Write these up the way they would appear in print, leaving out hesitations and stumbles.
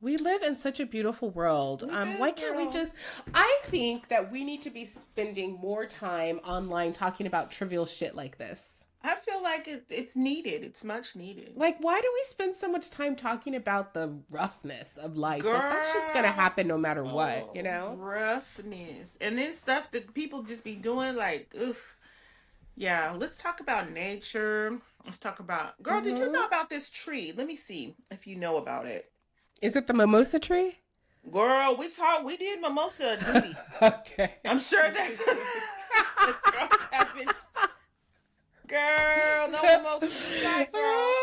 We live in such a beautiful world. We Why do, can't we girl. just? I think that we need to be spending more time online talking about trivial shit like this. I feel like it's needed. It's much needed. Like, why do we spend so much time talking about the roughness of life? Like, that shit's gonna Girl. happen no matter what, you Oh, know? roughness. And then stuff that people just be doing, like, ugh. Yeah, let's talk about nature. Let's talk about, girl, did you know Mm-hmm. about this tree? Let me see if you know about it. Is it the mimosa tree? Girl, we did mimosa duty. Okay. I'm sure that the girls have been, girl, no mimosa tonight, girl.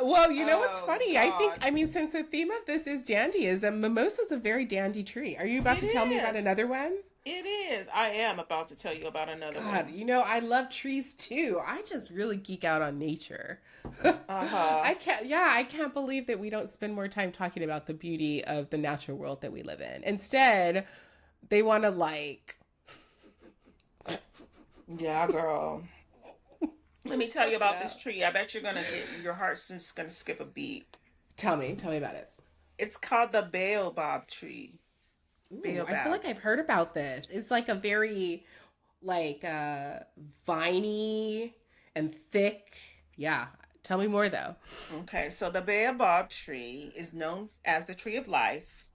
Well, you know what's Oh, funny? God. I mean, since the theme of this is dandyism, mimosa's a very dandy tree. Are you about It to tell me about is. another one? It is. I am about to tell you about another God, one. I love trees too. I just really geek out on nature. Uh-huh. I can't believe that we don't spend more time talking about the beauty of the natural world that we live in. Instead, they want to like, Yeah, girl. Let me just tell you fuck it about this up. tree. I bet you're gonna get your heart's just gonna skip a beat. Tell me about it. It's called the baobab tree. Ooh, I feel Baobab. like I've heard about this. It's like a very like viney and thick. Yeah. Tell me more though. Okay, so the baobab tree is known as the tree of life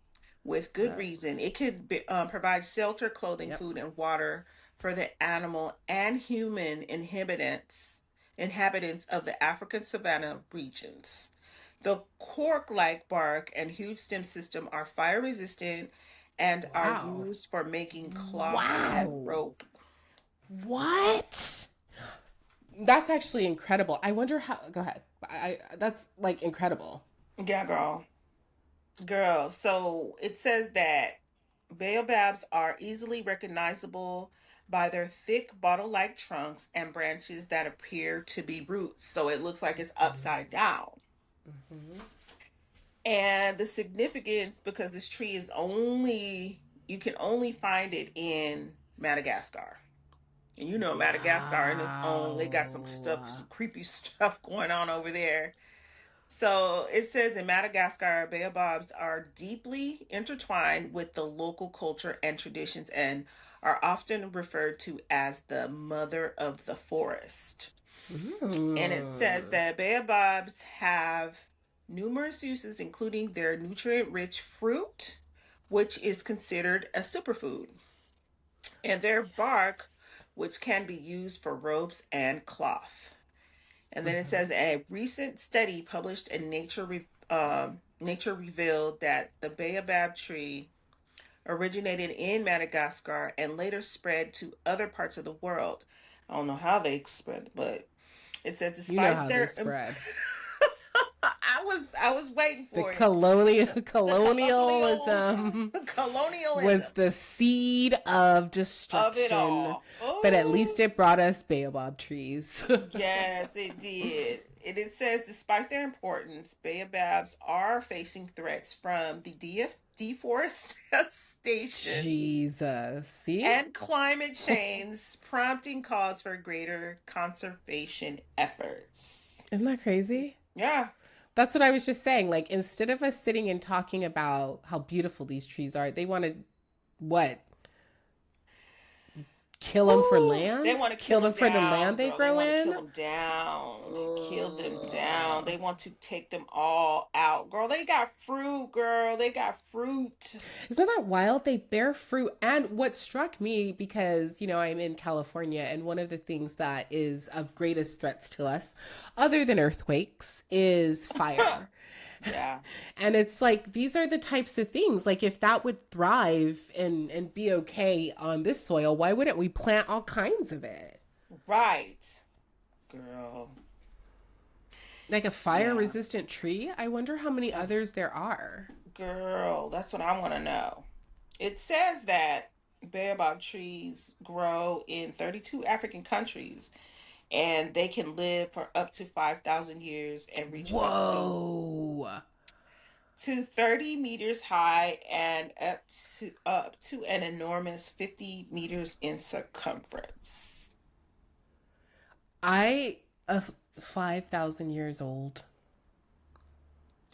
with good Uh, reason. It could provide shelter, clothing, yep. food, and water for the animal and human inhabitants of the African savanna regions. The cork-like bark and huge stem system are fire resistant and are Wow. used for making cloths and Wow. rope. What? That's actually incredible. I wonder how. Go ahead. That's like incredible. Yeah, girl. Girl, so it says that baobabs are easily recognizable by their thick bottle-like trunks and branches that appear to be roots. So it looks like it's upside down. Mm-hmm. And the significance, because this tree is only, you can only find it in Madagascar. And you know Madagascar in its own, they got some stuff, Wow. some creepy stuff going on over there. So it says in Madagascar, baobabs are deeply intertwined with the local culture and traditions and are often referred to as the mother of the forest. And it says Mm. that baobabs have numerous uses, including their nutrient rich fruit, which is considered a superfood, and their bark, which can be used for ropes and cloth. And then it Mm-hmm. says a recent study published in Nature revealed that the baobab tree originated in Madagascar and later spread to other parts of the world. I don't know how they spread, but it says You know despite how they their spread. I was waiting The for it. The colonialism was colonialism the seed of of it destruction, all. but at least Oh, it brought us baobab trees. yes, it did. And it says, despite their importance, baobabs are facing threats from the deforestation Jesus. See? and climate change, prompting calls for greater conservation efforts. Isn't that crazy? Yeah. That's what I was just saying. Like, instead of us sitting and talking about how beautiful these trees are, they want to, what? Kill them for Ooh, they land? want to kill Kill them them for the land down, they girl. They grow want to kill in? them down. Kill them down. Ugh. They want to take them all out. Girl, they got fruit, girl. They got fruit. Isn't that wild? They bear fruit. And what struck me, because, I'm in California, and one of the things that is of greatest threats to us, other than earthquakes, is fire. Yeah. And it's like, these are the types of things. Like, if that would thrive and be okay on this soil, why wouldn't we plant all kinds of it? Right. Girl. Like a fire Yeah. resistant tree? I wonder how many Uh, others there are. Girl, that's what I want to know. It says that baobab trees grow in 32 African countries and they can live for up to 5,000 years and reach Whoa. to 30 meters high and up to an enormous 50 meters in circumference. I, 5,000 years old.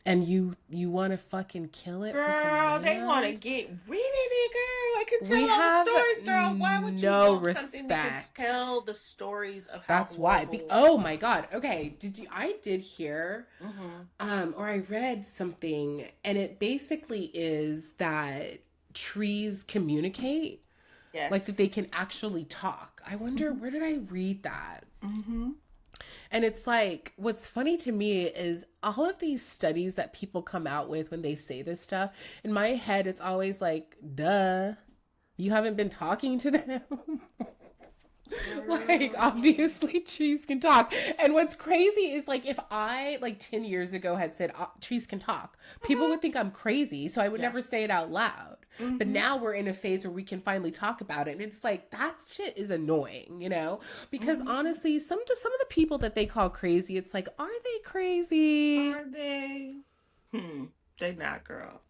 And you want to fucking kill it for some Girl, they want to land? get rid of it, girl. I can We tell all the have stories, girl. Why would you no want something that could respect. tell the stories of how That's why. horrible? Oh my God. Okay. I did hear, Mm-hmm. or I read something, and it basically is that trees communicate, like that Yes. they can actually talk. I wonder, Mm-hmm. where did I read that? Mm-hmm. And it's like, what's funny to me is all of these studies that people come out with when they say this stuff. In my head, it's always like, duh, you haven't been talking to them. Like, Girl. obviously trees can talk. And what's crazy is, like, if I like 10 years ago had said trees can talk, people Mm-hmm. would think I'm crazy, so I would Yeah. never say it out loud. But Mm-hmm. now we're in a phase where we can finally talk about it, and it's like that shit is annoying, because Mm-hmm. honestly, some of the people that they call crazy, it's like, are they crazy? Are they? Hmm. They not, girl.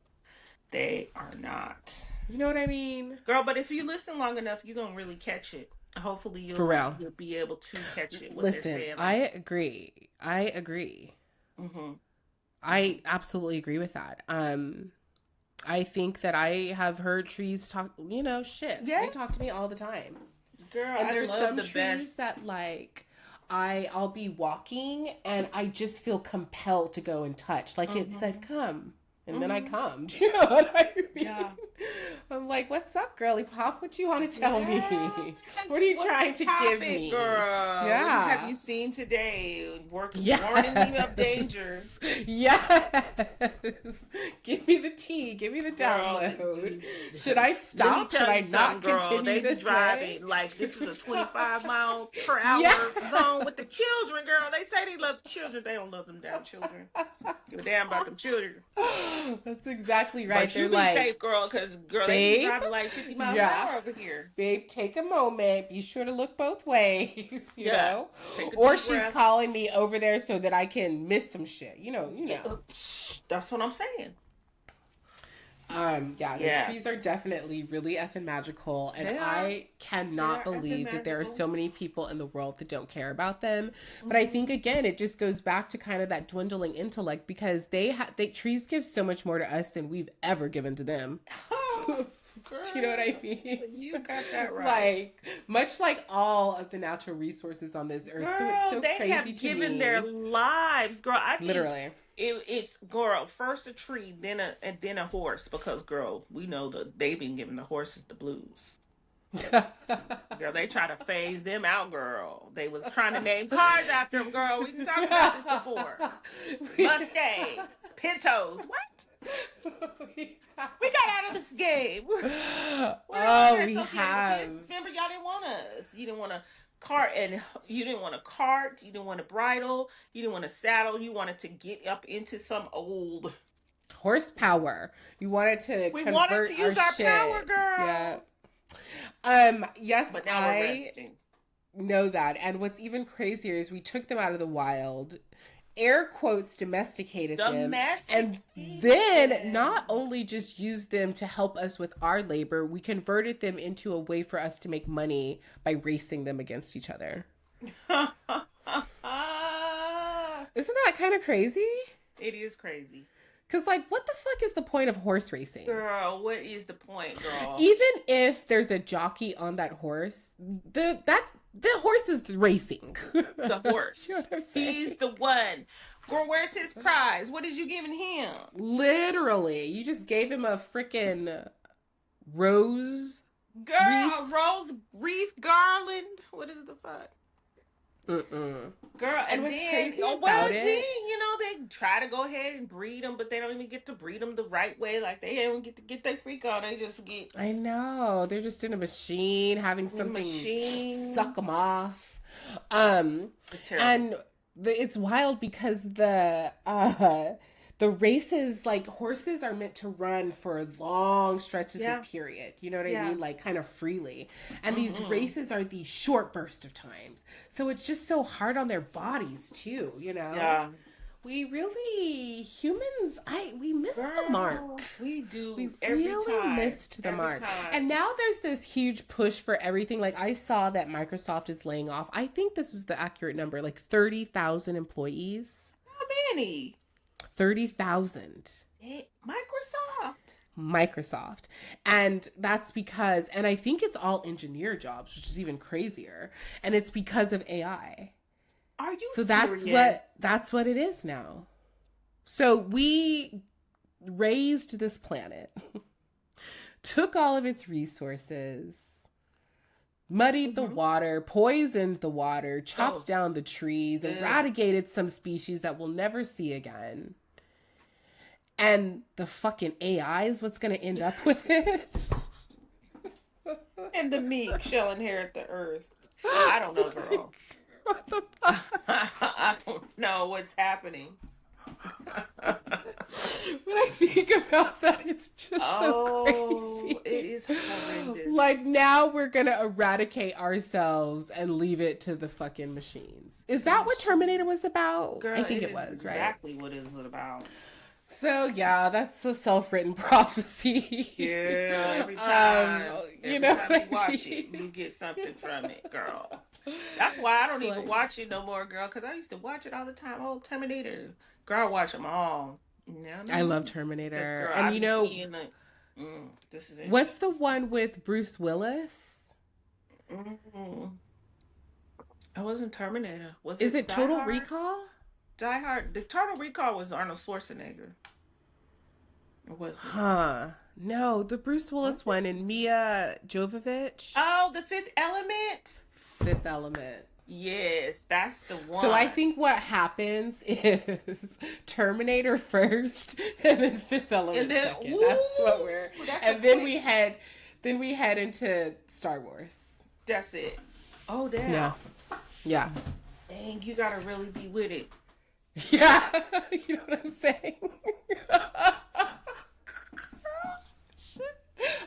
They are not. You know what I mean? Girl, but if you listen long enough, you're gonna really catch it. Hopefully For real. you'll be able to catch it, what they're Listen, saying. I Like, agree. I agree. mm-hmm. I absolutely agree with that. I think that I have heard trees talk, shit. Yeah, They talk to me all the time. girl, And I there's love some the trees best. that like I'll be walking and I just feel compelled to go and touch. Like it said, Mm-hmm. come. And then I Mm-hmm. come. Do you know what I mean? Yeah. I'm like, what's up, girly pop? What you want to tell me? What are Yes. you What's trying the to give topic, me? girl? What have Yeah. you seen today? Warning me of danger. Yes. Yes. Give me the tea. Give me the Girl, download. Should I let me stop? Should tell I you something, not girl. continue They be this way? driving like this is a 25 mile per Yes. hour zone with the children, girl. They say they love the children. They don't love them damn children. Give a damn about them children. That's exactly right. But They're you be like, safe, girl, because, girl, they be babe, driving like 50 miles an yeah, hour over here. babe, take a moment. Be sure to look both ways, Yes. Take a Or deep she's breath. calling me over there so that I can miss some shit, Yeah, that's what I'm saying. Yeah, no, trees are Yes. definitely really effing magical, and They are. I They cannot are effing believe that there are magical. so many people in the world that don't care about them. But I think Mm-hmm. again, it just goes back to kind of that dwindling intellect because they trees give so much more to us than we've ever given to them. Oh, Do you know what I girl, mean? you got that right. Like much like all of the natural resources on this earth. So it's Girl, so they crazy have to given their me. lives. Girl, I think Literally. it's girl, first a tree, then a horse, because girl, we know they've been giving the horses the blues. Girl, they try to phase them out, girl. They was trying to name cars after them, girl. We can talk about this before. Mustangs, Pintos. What? We got out of this game. We're no Oh, longer we associated with have. this. Remember, y'all didn't want us. You didn't want a cart, and you didn't want a cart. You didn't want a bridle. You didn't want a saddle. You wanted to get up into some old. Horsepower. You wanted to We wanted to convert our use our power, shit. Yeah. girl. Yes, But now we're I resting. know that. And what's even crazier is we took them out of the wild, air quotes domesticated them, and then not Domesticated. only just used them to help us with our labor, we converted them into a way for us to make money by racing them against each other. Isn't that kind of crazy? It is crazy. Because, like, what the fuck is the point of horse racing? Girl, what is the point, girl? Even if there's a jockey on that horse, the horse is racing. The horse. You know what I'm saying? He's the one. Girl, where's his prize? What did you giving him? Literally, you just gave him a freaking rose Girl, wreath. a rose wreath garland. What is the fuck? Mm-mm. Girl, And and what's then, crazy oh, about well, it? then, they try to go ahead and breed them, but they don't even get to breed them the right way. Like, they don't get their freak on. They just get I know they're just in a machine having in the something machine. suck them off. Um, It's terrible. and it's wild because the races, like horses are meant to run for long stretches Yeah. of period. You know what I Yeah. mean? Like kind of freely. And these Mm-hmm. races are these short bursts of times. So it's just so hard on their bodies too. Yeah. We really we missed the mark. We do We every really time. missed the Every mark. time. And now there's this huge push for everything. Like I saw that Microsoft is laying off, I think this is the accurate number, like 30,000 employees. How many? 30,000. Microsoft. Microsoft. And that's because, and I think it's all engineer jobs, which is even crazier. And it's because of AI. Are you So serious? that's what it is now. So we raised this planet, took all of its resources, muddied the water, poisoned the water, chopped down the trees, eradicated some species that we'll never see again. And the fucking AI is what's going to end up with it. And the meek shall inherit the earth. I don't know, girl. What the fuck? I don't know what's happening. When I think about that, it's just so crazy. It is horrendous. Like, now we're going to eradicate ourselves and leave it to the fucking machines. Is that what Terminator was about? Girl, I think it was, right? Exactly what it was about. So, yeah, that's a self-written prophecy. Yeah, every time you watch it, you get something from it, girl. That's why I don't even watch it no more, girl, because I used to watch it all the time. Oh, Terminator. Girl, I watch them all. No. I love Terminator. Girl, and you know, this is it. What's the one with Bruce Willis? I wasn't Terminator. Is it Total Recall? Die Hard. The Total Recall was Arnold Schwarzenegger. Or was it? Huh. No, the Bruce Willis one and Mia Jovovich. Oh, The Fifth Element. Fifth Element. Yes, that's the one. So I think what happens is Terminator first, and then Fifth Element second. That's what we're. And then we head into Star Wars. That's it. Oh damn. Yeah. Dang, you gotta really be with it. Yeah, you know what I'm saying.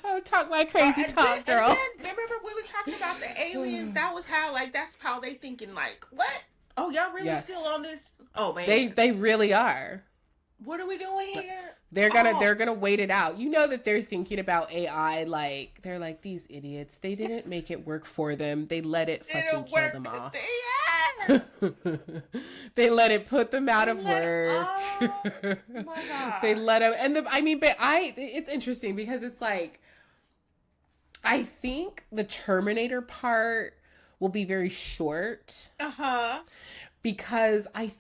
I'll talk my crazy talk, girl. And then, remember we were talking about the aliens? That was how, like, that's how they thinking, like, what? Oh, y'all really still on this? Oh man, they really are. What are we doing here? They're gonna wait it out. You know that they're thinking about AI like they're like, these idiots. They didn't make it work for them. They let it fucking kill them off. They let it put them out of work. Oh my god. They let them, and it's interesting because it's like, I think the Terminator part will be very short. Because I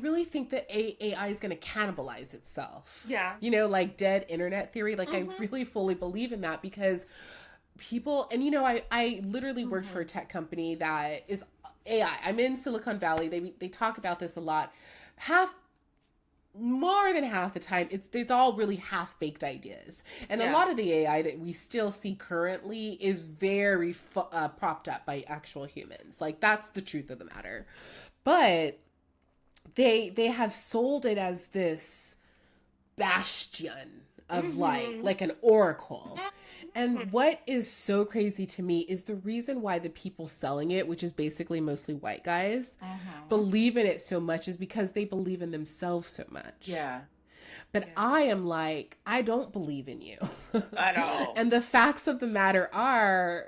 really think that AI is going to cannibalize itself. Yeah. You know, like dead internet theory. Like, I really fully believe in that because people, and you know, I literally worked for a tech company that is AI. I'm in Silicon Valley. They talk about this a lot. More than half the time, it's all really half-baked ideas. And a lot of the AI that we still see currently is very propped up by actual humans. Like, that's the truth of the matter. But they have sold it as this bastion of like an oracle. And what is so crazy to me is the reason why the people selling it, which is basically mostly white guys, believe in it so much is because they believe in themselves so much. Yeah. But I am like, I don't believe in you. I know. And the facts of the matter are,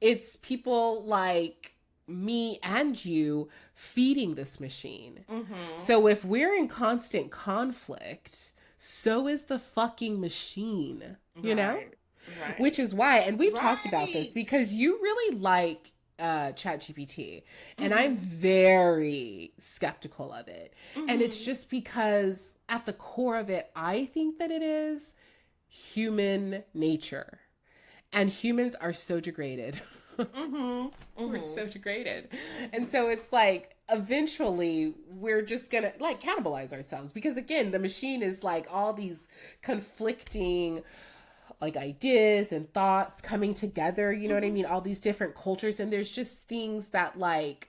it's people like me and you feeding this machine. So if we're in constant conflict, so is the fucking machine, you know? Right. Which is why, and we've talked about this because you really like ChatGPT, and I'm very skeptical of it. And it's just because at the core of it, I think that it is human nature, and humans are so degraded. We're so degraded. And so it's like, eventually we're just gonna like cannibalize ourselves because, again, the machine is like all these conflicting like ideas and thoughts coming together, you know what I mean? All these different cultures, and there's just things that like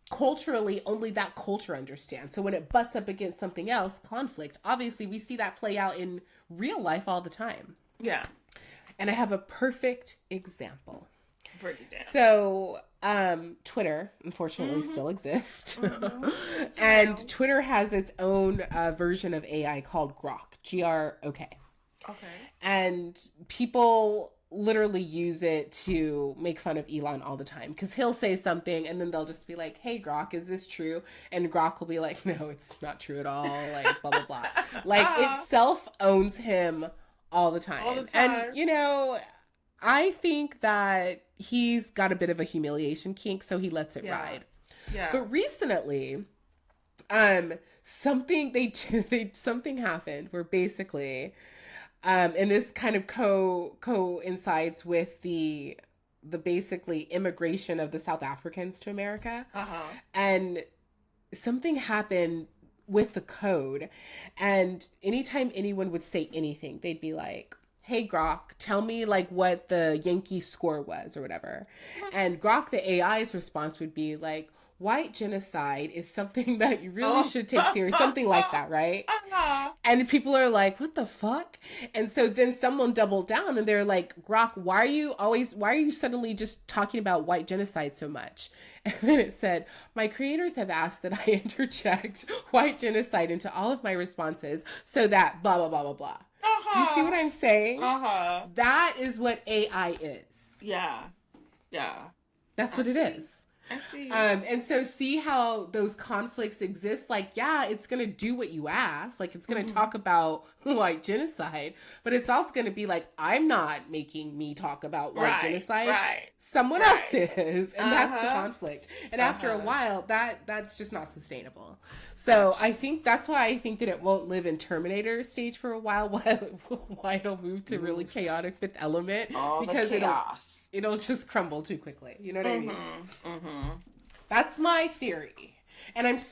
culturally only that culture understands. So when it butts up against something else, conflict, obviously we see that play out in real life all the time. Yeah. And I have a perfect example. Break it down. So Twitter, unfortunately, still exists. And Twitter has its own version of AI called Grok, Grok. Okay. And people literally use it to make fun of Elon all the time, because he'll say something and then they'll just be like, hey Grok, is this true? And Grok will be like, no, it's not true at all, like blah blah blah. Like it self owns him all the All the time. And time. you know, I think that he's got a bit of a humiliation kink, so he lets it Yeah. ride. Yeah. But recently, something something happened where basically, and this kind of coincides with the basically immigration of the South Africans to America, Uh-huh. and something happened with the code, and anytime anyone would say anything, they'd be like, hey Grok, tell me like what the Yankee score was or whatever. And Grok the AI's response would be like, white genocide is something that you really Oh. should take serious, something like that, right? Uh-huh. And people are like, what the fuck? And so then someone doubled down and they're like, Grok, why are you suddenly just talking about white genocide so much? And then it said, my creators have asked that I interject white genocide into all of my responses so that blah, blah, blah, blah, blah. Do you see what I'm saying? Uh-huh. That is what AI is. Yeah. Yeah. That's I what it see. is. I see. And so see how those conflicts exist. Like, yeah, it's going to do what you ask. Like, it's going to talk about white genocide, but it's also going to be like, I'm not making me talk about white genocide. Right. Someone Right. else is. And that's the Uh-huh. conflict. And after a while, that's just not sustainable. So I think that's why I think that it won't live in Terminator stage for a while, why it'll move to really chaotic Fifth Element. All the Because chaos. it'll just crumble too quickly. You know what I mean? Mm-hmm. Mm-hmm. That's my theory. And I'm